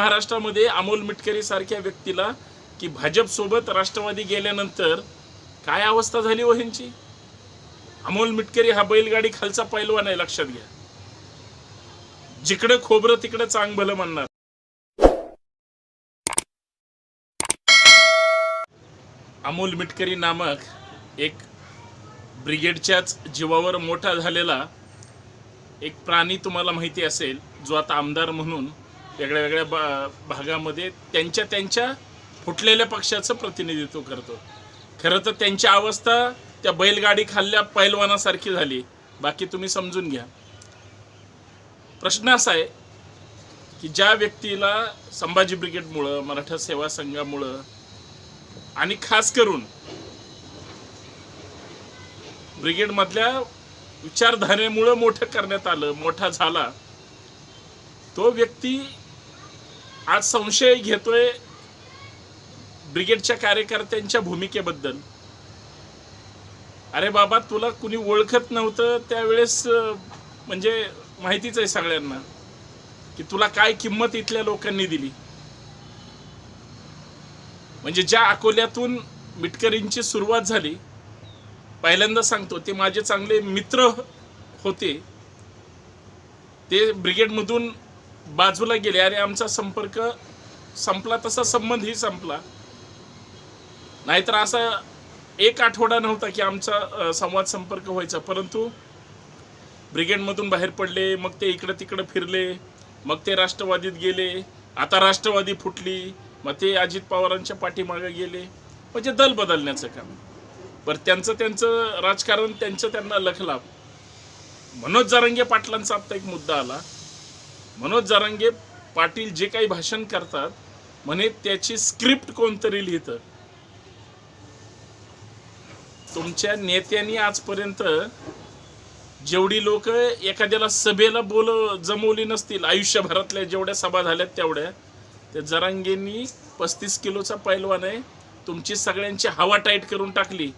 महाराष्ट्रामध्ये अमोल मिटकरी सारख्या व्यक्तीला की भाजप सोबत राष्ट्रवादी गेल्यानंतर काय अवस्था झाली हो ह्यांची। अमोल मिटकरी हा बैलगाडी खालचा पैलवान आहे, लक्षात घ्या। जिकडे खोबरं तिकडे चांग भलं म्हणणार। अमोल मिटकरी नामक एक ब्रिगेडच्याच जीवावर मोठा झालेला एक प्राणी तुम्हाला माहिती असेल, जो आता आमदार म्हणून वेगळ्या वेगळ्या भागामध्ये त्यांच्या फुटलेल्या पक्षाचं प्रतिनिधित्व करतो। खरं तर त्यांची अवस्था त्या बैलगाडी खाल्ल्या पैलवानासारखी झाली। बाकी तुम्ही समजून घ्या। प्रश्न असा आहे की ज्या व्यक्तीला संभाजी ब्रिगेडमुळं, मराठा सेवा संघामुळं आणि खास करून ब्रिगेडमधल्या विचारधारेमुळं मोठं करण्यात आलं, मोठा झाला, तो व्यक्ती आज संशय घेतोय ब्रिगेडच्या कार्यकर्त्यांच्या भूमिकेबद्दल। अरे बाबा, तुला कुणी ओळखत नव्हतं त्यावेळेस, म्हणजे माहितीच आहे सगळ्यांना की तुला काय किंमत इथल्या लोकांनी दिली। म्हणजे ज्या अकोल्यातून मिटकरींची सुरुवात झाली, पहिल्यांदा सांगतो, ते माझे चांगले मित्र होते, ते ब्रिगेडमधून बाजूला गेले आणि आमचा संपर्क संपला, तसा संबंधही संपला। नाहीतर असा एक आठवडा नव्हता की आमचा संवाद संपर्क व्हायचा। परंतु ब्रिगेडमधून बाहेर पडले, मग ते इकडे तिकडे फिरले, मग ते राष्ट्रवादीत गेले, आता राष्ट्रवादी फुटली, मग ते अजित पवारांच्या पाठीमागे गेले, म्हणजे दल बदलण्याचं काम। पर त्यांचं राजकारण त्यांना लखला। मनोज जरांगे पाटलांचा आता एक मुद्दा आला। मनोज जरांगे पाटील जे काही भाषण करतात म्हणे त्याची स्क्रिप्ट कोणतरी लिहितं। तुमच्या नेत्यांनी आजपर्यंत जेवढी लोक एखाद्याला सभेला जमवली नसतील, आयुष्यभरातल्या जेवढ्या सभा झाल्यात तेवढ्या, त्या जरांगेंनी 35 किलोचा पैलवान आहे, तुमची सगळ्यांची हवा टाईट करून टाकली।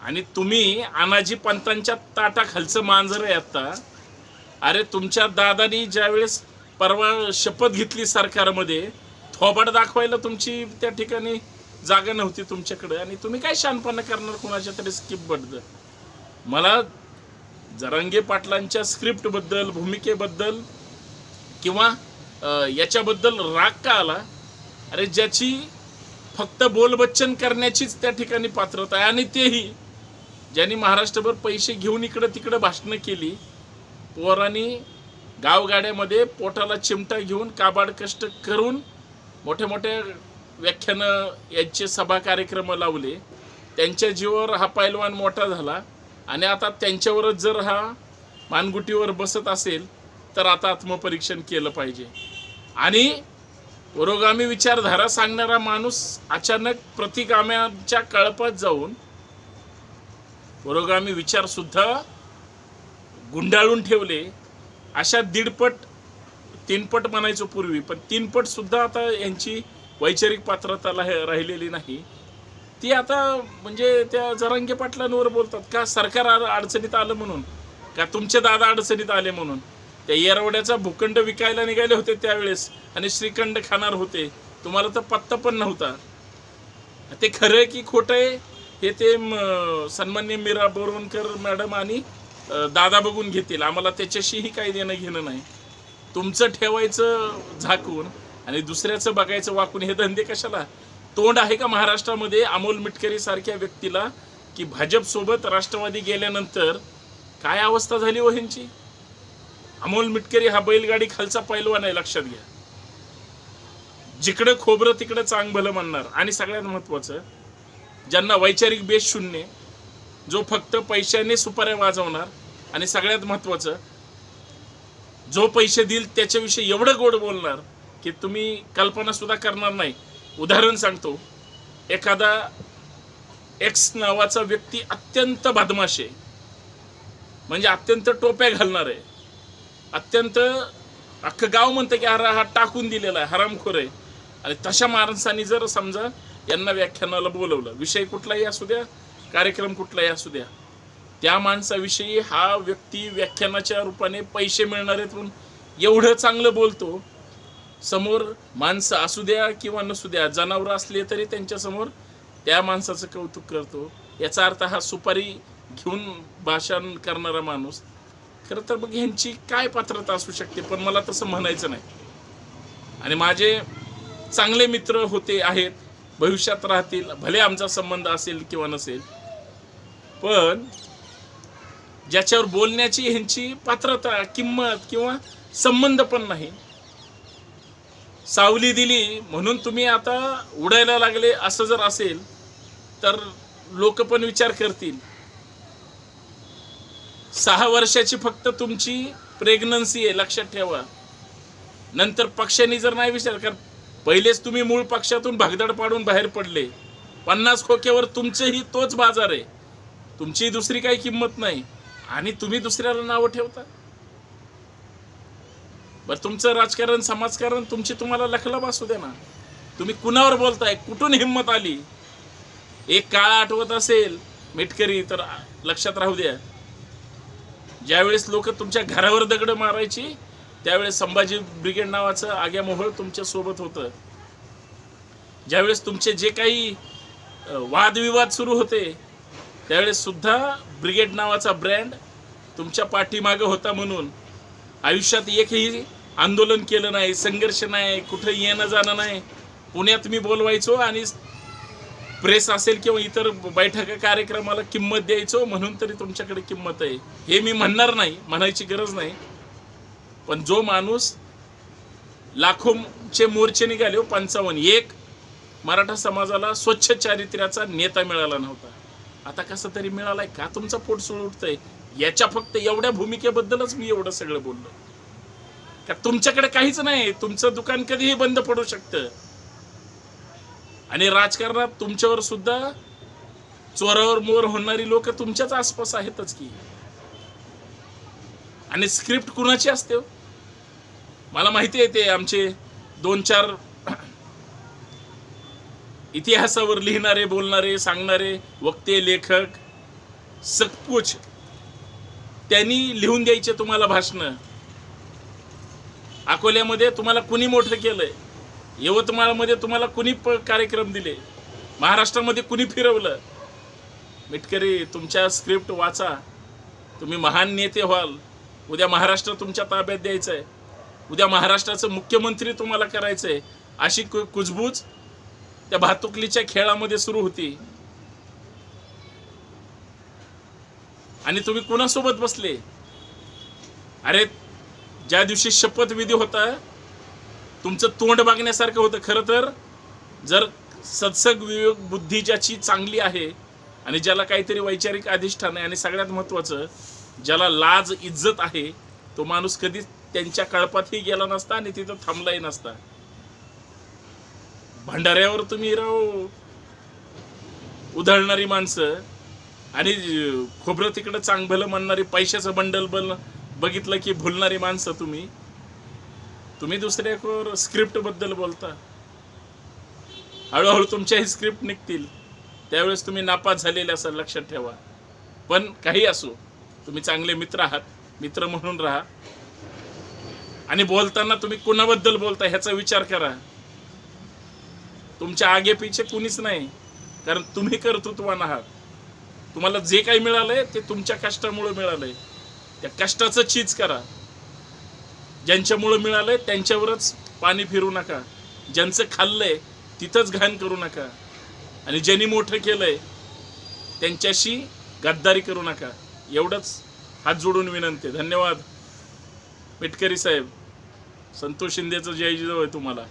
आणि तुम्ही अनाजी पंतांच्या ताटाखालचं मांजर आहे आता। अरे तुमच्या दादानी ज्यावेळेस परवा शपथ घेतली सरकारमध्ये, थोबाड दाखवायला तुमची त्या ठिकाणी जागा नव्हती तुमच्याकडे, आणि तुम्ही काय शानपणा करणार कुणाच्या तरी स्क्रिप्टबद्दल। मला जरांगे पाटलांच्या स्क्रिप्टबद्दल, भूमिकेबद्दल किंवा याच्याबद्दल राग का आला? अरे ज्याची फक्त बोलबच्चन करण्याचीच त्या ठिकाणी पात्रता आहे, आणि तेही ज्यांनी महाराष्ट्रभर पैसे घेऊन इकडं तिकडं भाषणं केली, पोरांनी गावगाड्यामध्ये पोटाला चिमटा घेऊन काबाड कष्ट करून मोठ्या मोठ्या व्याख्यानं यांचे सभा कार्यक्रम लावले, त्यांच्या जीवावर हा पैलवान मोठा झाला, आणि आता त्यांच्यावरच जर हा मानगुटीवर बसत असेल तर आता आत्मपरीक्षण केलं पाहिजे। आणि पुरोगामी विचारधारा सांगणारा माणूस अचानक प्रतिगाम्याच्या कळपात जाऊन पुरोगामी विचार सुद्धा गुंडाळून ठेवले, अशा 1.5पट 3पट म्हणायचो पूर्वी, पण 3पट सुद्धा आता यांची वैचारिक पात्रता राहिलेली नाही। ती आता म्हणजे त्या जरांगे पाटलांवर बोलतात का सरकार अडचणीत आलं म्हणून, का तुमचे दादा अडचणीत आले म्हणून। त्या येरवड्याचा भूखंड विकायला निघाले होते त्यावेळेस, आणि श्रीखंड खाणार होते, तुम्हाला तर पत्ता पण नव्हता। ते खरं आहे की खोटं आहे हे ते सन्माननीय मीरा बोरवणकर मॅडम आणि दादा बघून घेतील, आम्हाला त्याच्याशीही काही देणं घेणं नाही। तुमचं ठेवायचं झाकून आणि दुसऱ्याचं बघायचं वाकून, हे धंदे कशाला? तोंड आहे का महाराष्ट्रामध्ये अमोल मिटकरी सारख्या व्यक्तीला की भाजप सोबत राष्ट्रवादी गेल्यानंतर काय अवस्था झाली हो ह्यांची। अमोल मिटकरी हा बैलगाडी खालचा पैलवान आहे, लक्षात घ्या। जिकडे खोबरं तिकडे चांग भलं म्हणणार। आणि सगळ्यात महत्त्वाचं, ज्यांना वैचारिक बेस शून्य, जो फक्त पैशाने सुपाऱ्या वाजवणार, आणि सगळ्यात महत्त्वाचं, जो पैसे देईल त्याच्याविषयी एवढं गोड बोलणार की तुम्ही कल्पना सुद्धा करणार नाही। उदाहरण सांगतो, एखादा एक्स नावाचा व्यक्ती अत्यंत बदमाश आहे, म्हणजे अत्यंत टोप्या घालणार आहे, अत्यंत अख्खं गाव म्हणतं की हा टाकून दिलेला आहे, हरामखोर आहे। आणि तशा माणसांनी जर समजा यांना व्याख्यानाला बोलवलं, विषय कुठलाही असू द्या, कार्यक्रम कुठलाही असू द्या, त्या माणसाविषयी हा व्यक्ती व्याख्यानाच्या रूपाने पैसे मिळणार आहेत म्हणून एवढं चांगलं बोलतो, समोर माणसं असू द्या किंवा नसू द्या, जनावरं असले तरी त्यांच्या समोर त्या माणसाचं कौतुक करतो. याचा अर्थ हा सुपारी घेऊन भाषण करणारा माणूस. खरं तर मग ह्यांची काय पात्रता असू शकते, पण मला तसं म्हणायचं नाही. आणि माझे चांगले मित्र होते, आहेत, भविष्यात राहतील, भले आमचा संबंध असेल किंवा नसेल, पण ज्याच्यावर बोलण्याची ह्यांची पात्रता, किंमत किंवा संबंध पण नाही. सावली दिली म्हणून तुम्ही आता उडायला लागले असं जर असेल तर लोक पण विचार करतील. 6 वर्षाची फक्त तुमची प्रेग्नन्सी आहे, लक्षात ठेवा. नंतर पक्षांनी जर नाही विचार कर, पहिलेच तुम्ही मूळ पक्षातून भागदड पाडून बाहेर पडले, 50 खोक्यावर तुमचंही तोच बाजार आहे, तुमची दुसरी काही किंमत नाही, आणि तुम्ही दुसऱ्याला नावं ठेवता. बरं, तुमचं राजकारण, समाजकारण तुमची तुम्हाला लखलब असू दे ना. तुम्ही कुणावर बोलताय, कुठून हिंमत आली? एक काळ आठवत असेल मिटकरी तर लक्षात राहू द्या, ज्यावेळेस लोक तुमच्या घरावर दगड मारायची त्यावेळेस संभाजी ब्रिगेड नावाचं आग्या मोहोळ तुमच्या सोबत होतं. ज्यावेळेस तुमचे जे काही वादविवाद सुरू होते त्यावेळेस सुद्धा ब्रिगेड नावाचा ब्रँड तुमच्या पाठीमागं होता. म्हणून आयुष्यात एकही आंदोलन केलं नाही, संघर्ष नाही, कुठं येणं जाणं नाही. पुण्यात मी बोलवायचो आणि प्रेस असेल किंवा इतर बैठक कार्यक्रमाला किंमत द्यायचो, म्हणून तरी तुमच्याकडे किंमत आहे हे मी म्हणणार नाही, म्हणायची गरज नाही. पण जो माणूस लाखोंचे मोर्चे निघाले, 55, एक मराठा समाजाला स्वच्छ चारित्र्याचा नेता मिळाला नव्हता. आता कसं तरी मिळालाय का? तुमचा पोट सुळ उठतंय याच्या फक्त एवढ्या भूमिकेबद्दलच मी एवढं सगळं बोललो. का तुमच्याकडे काहीच नाही, तुमचं दुकान कधीही बंद पडू शकतं. आणि राजकारणात तुमच्यावर सुद्धा चोरावर मोर होणारी लोक तुमच्याच आसपास आहेतच की. आणि स्क्रिप्ट कुणाची असते? मला माहिती आहे, ते आमचे 2-4 इतिहासावर लिहिणारे, बोलणारे, सांगणारे वक्ते, लेखक, सकपूच त्यांनी लिहून द्यायचे तुम्हाला भाषणं. अकोल्यामध्ये तुम्हाला कुणी मोठं केलंय, यवतमाळमध्ये तुम्हाला कुणी कार्यक्रम दिले, महाराष्ट्रामध्ये कुणी फिरवलं. मिटकरी, तुमच्या स्क्रिप्ट वाचा, तुम्ही महान नेते व्हाल. उद्या महाराष्ट्र तुमच्या ताब्यात द्यायचं आहे, उद्या महाराष्ट्राचं मुख्यमंत्री तुम्हाला करायचं आहे. अशी कुजबूज त्या भातुकलीच्या खेळामध्ये सुरू होती. आणि तुम्ही कुणासोबत बसले? अरे, ज्या दिवशी शपथविधी होता तुमचं तोंड बघण्यासारखं होतं. खरं तर जर सत्सग विवेक बुद्धी ज्याची चांगली आहे आणि ज्याला काहीतरी वैचारिक अधिष्ठान आहे आणि सगळ्यात महत्त्वाचं ज्याला लाज इज्जत आहे, तो माणूस कधीच त्यांच्या कळपातही गेला नसता आणि तिथं थांबलाही नसता. भंडाऱ्यावर तुम्ही उधळणारी माणसं आणि खोबरं तिकडं चांगभलं म्हणणारी, पैशाचं बंडल बघितलं की भुलणारी माणसं तुम्ही दुसऱ्यावर स्क्रिप्ट बद्दल बोलता. हळूहळू तुमच्याही स्क्रिप्ट निघतील, त्यावेळेस तुम्ही नापास झालेले असाल, लक्षात ठेवा. पण काही असो, तुम्ही चांगले मित्र आहात, मित्र म्हणून राहा. आणि बोलताना तुम्ही कुणाबद्दल बोलता ह्याचा विचार करा. तुमच्या आगे पिछे कुणीच नाही, कारण तुम्ही कर्तृत्वान आहात. तुम्हाला जे काही मिळालंय ते तुमच्या कष्टामुळे मिळालंय. त्या कष्टाचं चीज करा. ज्यांच्यामुळे मिळालंय त्यांच्यावरच पाणी फिरू नका. ज्यांचं खाल्लंय तिथंच घाण करू नका. आणि ज्यांनी मोठं केलंय त्यांच्याशी गद्दारी करू नका. एवढंच हात जोडून विनंती. धन्यवाद मिटकरी साहेब. संतोष शिंदेचं जय जय तुम्हाला.